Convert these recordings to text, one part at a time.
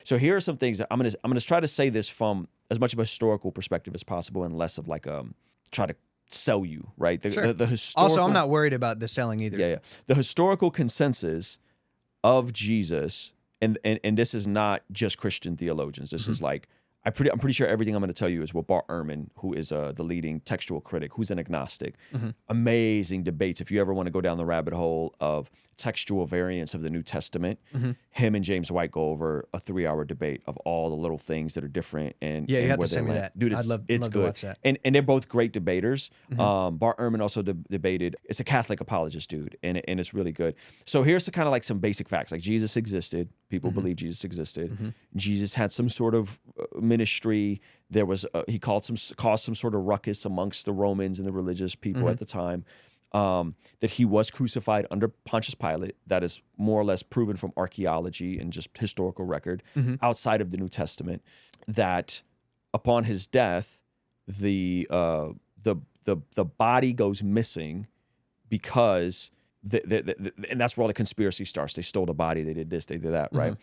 So here are some things that I'm gonna try to say this from as much of a historical perspective as possible, and less of like try to sell you, right? Sure. The historical, Also, I'm not worried about the selling either. Yeah. The historical consensus of Jesus, and this is not just Christian theologians. This is like I'm pretty sure everything I'm going to tell you is what Bart Ehrman, who is the leading textual critic, who's an agnostic. Amazing debates. If you ever want to go down the rabbit hole of textual variants of the New Testament, him and James White go over a 3-hour debate of all the little things that are different. And Yeah, you and have where to they send me land. that. Dude, I'd love it's to good. watch that. And they're both great debaters. Bart Ehrman also debated. It's a Catholic apologist, dude, and it's really good. So here's the kind of like some basic facts. Like Jesus existed. People believe Jesus existed. Jesus had some sort of ministry. There was he caused some sort of ruckus amongst the Romans and the religious people at the time. That he was crucified under Pontius Pilate. That is more or less proven from archaeology and just historical record outside of the New Testament. That upon his death, the body goes missing because and that's where all the conspiracy starts. They stole the body. They did this. They did that. Right.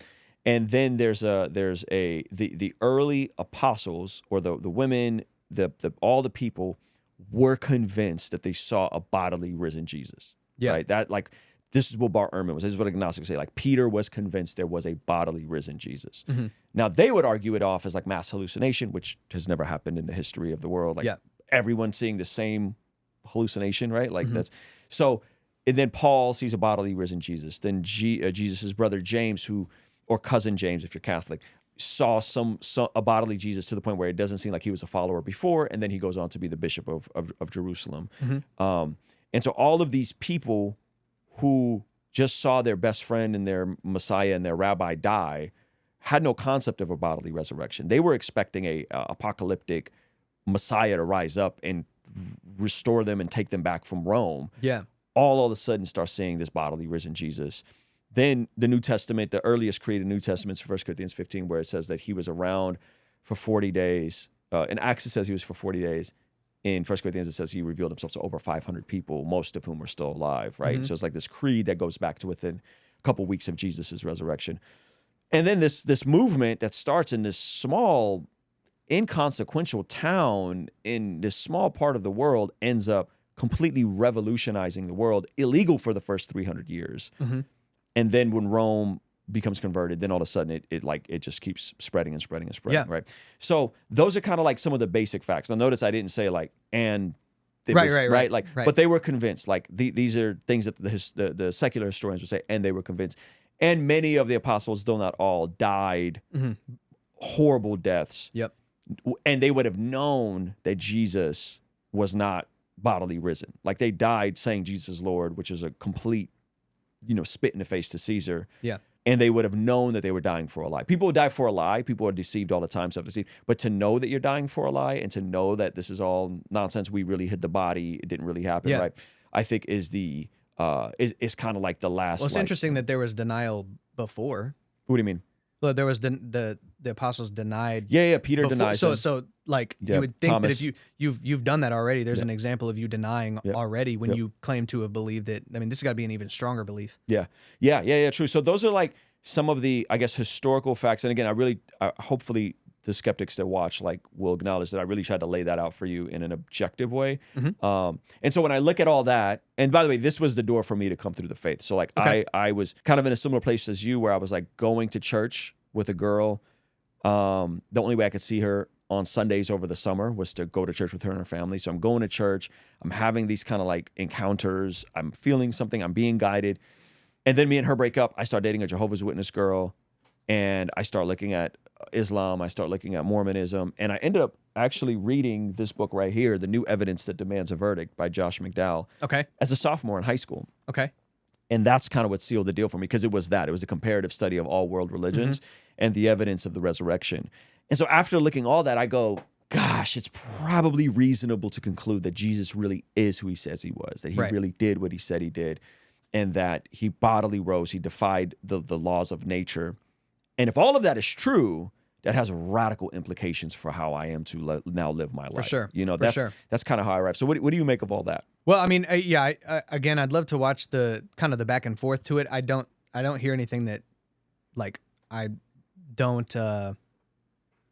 And then there's the early apostles or the women, all the people were convinced that they saw a bodily risen Jesus. Yeah. Right. That like this is what Bart Ehrman was. This is what agnostics say. Like Peter was convinced there was a bodily risen Jesus. Now they would argue it off as like mass hallucination, which has never happened in the history of the world. Like everyone seeing the same hallucination, right? Like that's so. And then Paul sees a bodily risen Jesus. Then Jesus's brother James, or cousin James, if you're Catholic, saw a bodily Jesus to the point where it doesn't seem like he was a follower before, and then he goes on to be the bishop of Jerusalem. And so all of these people who just saw their best friend and their Messiah and their rabbi die had no concept of a bodily resurrection. They were expecting a apocalyptic Messiah to rise up and restore them and take them back from Rome. Yeah. All of a sudden start seeing this bodily risen Jesus. Then the New Testament, the earliest created New Testaments, 1 Corinthians 15, where it says that he was around for 40 days. In Acts, it says he was for 40 days. In 1 Corinthians, it says he revealed himself to over 500 people, most of whom are still alive, right? So it's like this creed that goes back to within a couple weeks of Jesus' resurrection. And then this movement that starts in this small, inconsequential town in this small part of the world ends up completely revolutionizing the world, illegal for the first 300 years. And then when Rome becomes converted, then all of a sudden it just keeps spreading and spreading and spreading, right? So those are kind of like some of the basic facts. Now notice I didn't say like, and right. But they were convinced. Like these are things that the secular historians would say, and they were convinced. And many of the apostles, though not all, died horrible deaths. Yep. And they would have known that Jesus was not bodily risen. Like they died saying Jesus is Lord, which is a complete, spit in the face to Caesar. Yeah. And they would have known that they were dying for a lie. People would die for a lie. People are deceived all the time, self-deceived. But to know that you're dying for a lie and to know that this is all nonsense, we really hid the body, it didn't really happen, right? I think is kind of like the last. Well, it's interesting that there was denial before. What do you mean? Well, there was the apostles denied. Yeah. Peter before, denied. So like you would think Thomas. that if you've done that already, there's an example of you denying already when you claim to have believed it. I mean, this has got to be an even stronger belief. Yeah. True. So those are like some of the, I guess, historical facts. And again, hopefully the skeptics that watch will acknowledge that I really tried to lay that out for you in an objective way. And so when I look at all that, and by the way, this was the door for me to come through the faith. So I was kind of in a similar place as you, where I was like going to church with a girl. The only way I could see her on Sundays over the summer was to go to church with her and her family. So I'm going to church. I'm having these kind of like encounters. I'm feeling something. I'm being guided. And then me and her break up. I start dating a Jehovah's Witness girl. And I start looking at Islam. I start looking at Mormonism. And I ended up actually reading this book right here, The New Evidence That Demands a Verdict by Josh McDowell. Okay. As a sophomore in high school. Okay. And that's kind of what sealed the deal for me, because it was a comparative study of all world religions and the evidence of the resurrection. And so after looking all that, I go, gosh, it's probably reasonable to conclude that Jesus really is who he says he was, that he really did what he said he did, and that he bodily rose, he defied the laws of nature. And if all of that is true, that has radical implications for how I am to now live my life. For sure. That's kind of how I arrive. So what do you make of all that? Well, I mean, again, I'd love to watch the kind of the back and forth to it. I don't hear anything that like I don't or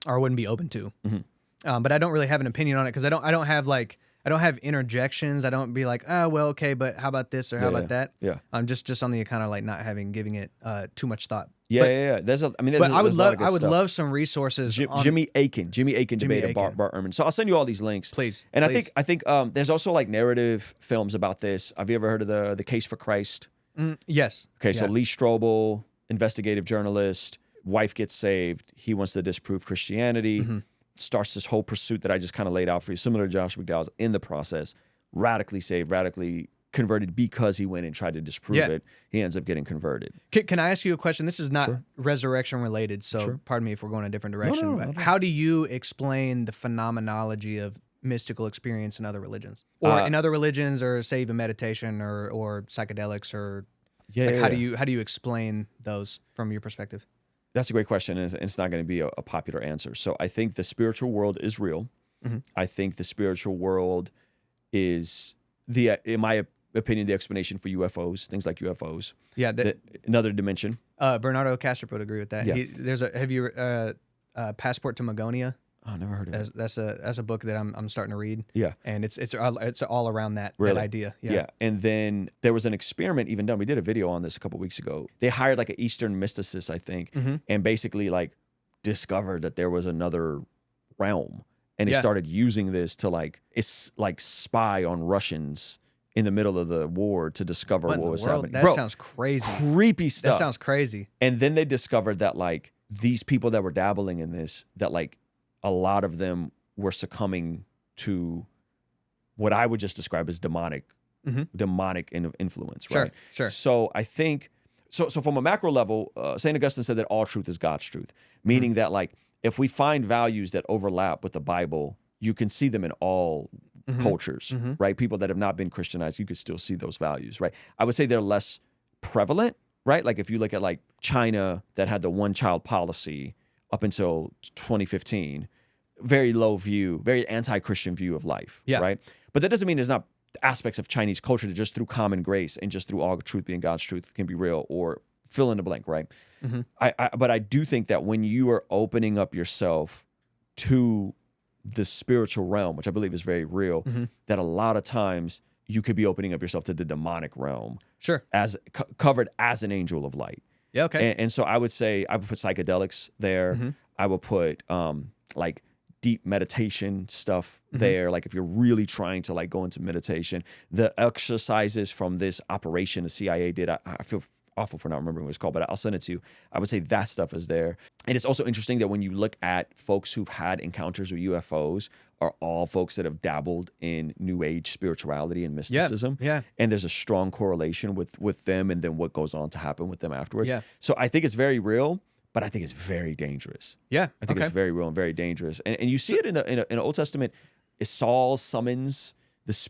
wouldn't be open to. Mm-hmm. But I don't really have an opinion on it because I don't have interjections. I don't be like, oh well, okay, but how about this or how about that? Yeah. Just on the kind of like not giving it too much thought. Yeah. I would love some resources. Jimmy Akin debated Bart Ehrman. So I'll send you all these links, please. And please. I think there's also like narrative films about this. Have you ever heard of the Case for Christ? Yes. Okay, so Lee Strobel, investigative journalist, wife gets saved. He wants to disprove Christianity. Starts this whole pursuit that I just kind of laid out for you, similar to Josh McDowell's. In the process, radically saved, radically converted because he went and tried to disprove it. He ends up getting converted. Can I ask you a question? This is not resurrection related, so pardon me if we're going a different direction. But how do you explain the phenomenology of mystical experience in other religions, or in other religions, or say even meditation or psychedelics, or how do you explain those from your perspective? That's a great question, and it's not going to be a popular answer. So I think the spiritual world is real. I think the spiritual world is in my opinion, the explanation for UFOs, things like UFOs. Yeah, another dimension. Bernardo Kastrup would agree with that. Yeah. Have you Passport to Magonia? Oh, never heard of it. That's a book that I'm starting to read. Yeah, and it's all around that idea. Yeah, and then there was an experiment even done. We did a video on this a couple weeks ago. They hired like an Eastern mysticist, I think, and basically like discovered that there was another realm, and they started using this to spy on Russians in the middle of the war to discover what was happening. That sounds crazy. Creepy stuff. That sounds crazy. And then they discovered that like these people that were dabbling in this, that like a lot of them were succumbing to what I would just describe as demonic influence, right? Sure. So I think, so from a macro level, St. Augustine said that all truth is God's truth, meaning that like if we find values that overlap with the Bible, you can see them in all cultures, right? People that have not been Christianized, you could still see those values, right? I would say they're less prevalent, right? Like if you look at like China that had the one-child policy up until 2015, very low view, very anti-Christian view of life, right? But that doesn't mean there's not aspects of Chinese culture that just through common grace and just through all truth being God's truth can be real, or fill in the blank, right? But I do think that when you are opening up yourself to the spiritual realm, which I believe is very real, that a lot of times you could be opening up yourself to the demonic realm, as covered as an angel of light. Yeah, okay. And so I would say I would put psychedelics there. I would put like deep meditation stuff there. Like if you're really trying to like go into meditation, the exercises from this operation the CIA did, I feel awful for not remembering what it's called, but I'll send it to you. I would say that stuff is there. And it's also interesting that when you look at folks who've had encounters with UFOs are all folks that have dabbled in New Age spirituality and mysticism. Yeah. And there's a strong correlation with them and then what goes on to happen with them afterwards. Yeah. So I think it's very real, but I think it's very dangerous. Yeah. I think it's very real and very dangerous. And you see it in the Old Testament. Saul summons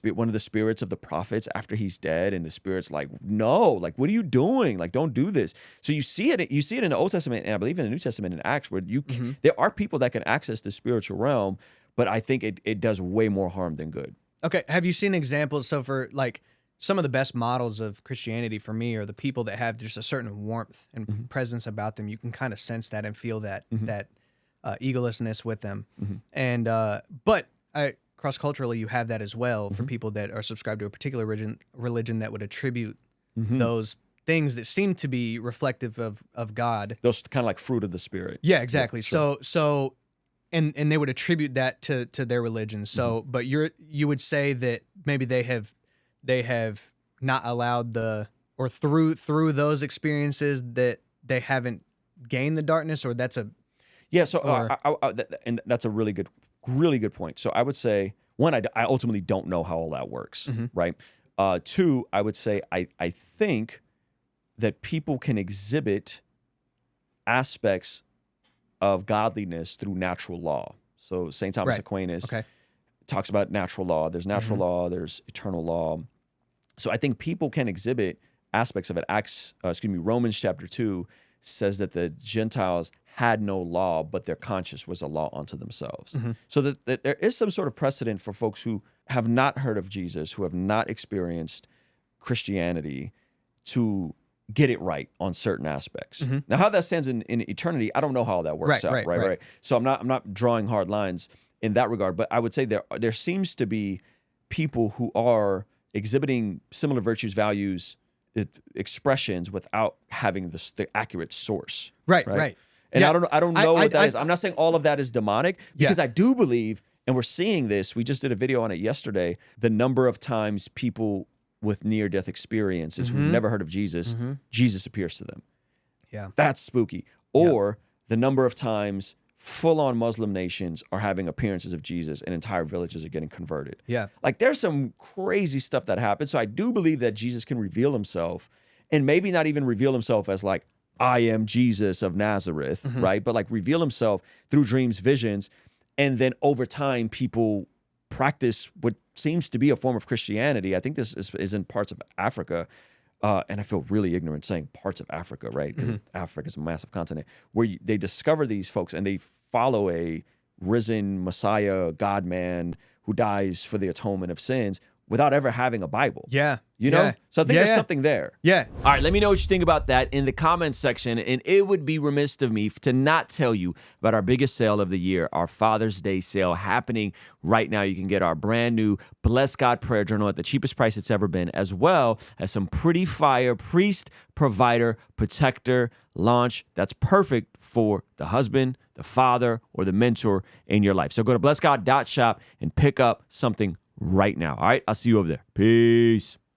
one of the spirits of the prophets after he's dead, and the spirit's like, no, like, what are you doing? Like, don't do this. So you see it in the Old Testament, and I believe in the New Testament in Acts, where there are people that can access the spiritual realm, but I think it does way more harm than good. Okay. Have you seen examples? So for like some of the best models of Christianity for me are the people that have just a certain warmth and presence about them. You can kind of sense that and feel that egolessness with them. And but cross-culturally, you have that as well for people that are subscribed to a particular religion that would attribute those things that seem to be reflective of God. Those kind of like fruit of the Spirit. Yeah, exactly. Yeah, sure. And they would attribute that to their religion. So, but you would say that maybe they have not allowed through those experiences that they haven't gained the darkness, or that's a So and that's a really good point. So I would say, one, I ultimately don't know how all that works, right? Two, I would say I think that people can exhibit aspects of godliness through natural law. So St. Thomas Aquinas talks about natural law. There's natural law, there's eternal law. So I think people can exhibit aspects of it. Romans chapter 2 says that the Gentiles had no law, but their conscience was a law unto themselves. So that there is some sort of precedent for folks who have not heard of Jesus, who have not experienced Christianity, to get it right on certain aspects. Now, how that stands in eternity, I don't know how that works out. Right. So I'm not drawing hard lines in that regard, but I would say there seems to be people who are exhibiting similar virtues, values, expressions without having the accurate source. Right. And Yeah. I don't know what that is. I'm not saying all of that is demonic, because I do believe, and we're seeing this. We just did a video on it yesterday. The number of times people with near-death experiences who've never heard of Jesus, Jesus appears to them. Yeah. That's spooky. Or the number of times full-on Muslim nations are having appearances of Jesus and entire villages are getting converted. Yeah. Like, there's some crazy stuff that happens. So I do believe that Jesus can reveal himself, and maybe not even reveal himself as like, I am Jesus of Nazareth, right? But like reveal himself through dreams, visions, and then over time people practice what seems to be a form of Christianity. I think this is in parts of Africa, and I feel really ignorant saying parts of Africa, right? Because Africa is a massive continent, where they discover these folks and they follow a risen Messiah, God-man, who dies for the atonement of sins without ever having a Bible. Yeah. You know? So I think there's something there. Yeah. All right, let me know what you think about that in the comments section. And it would be remiss of me to not tell you about our biggest sale of the year, our Father's Day sale happening right now. You can get our brand new Bless God Prayer Journal at the cheapest price it's ever been, as well as some pretty fire priest, provider, protector launch that's perfect for the husband, the father, or the mentor in your life. So go to blessgod.shop and pick up something right now. All right, I'll see you over there. Peace.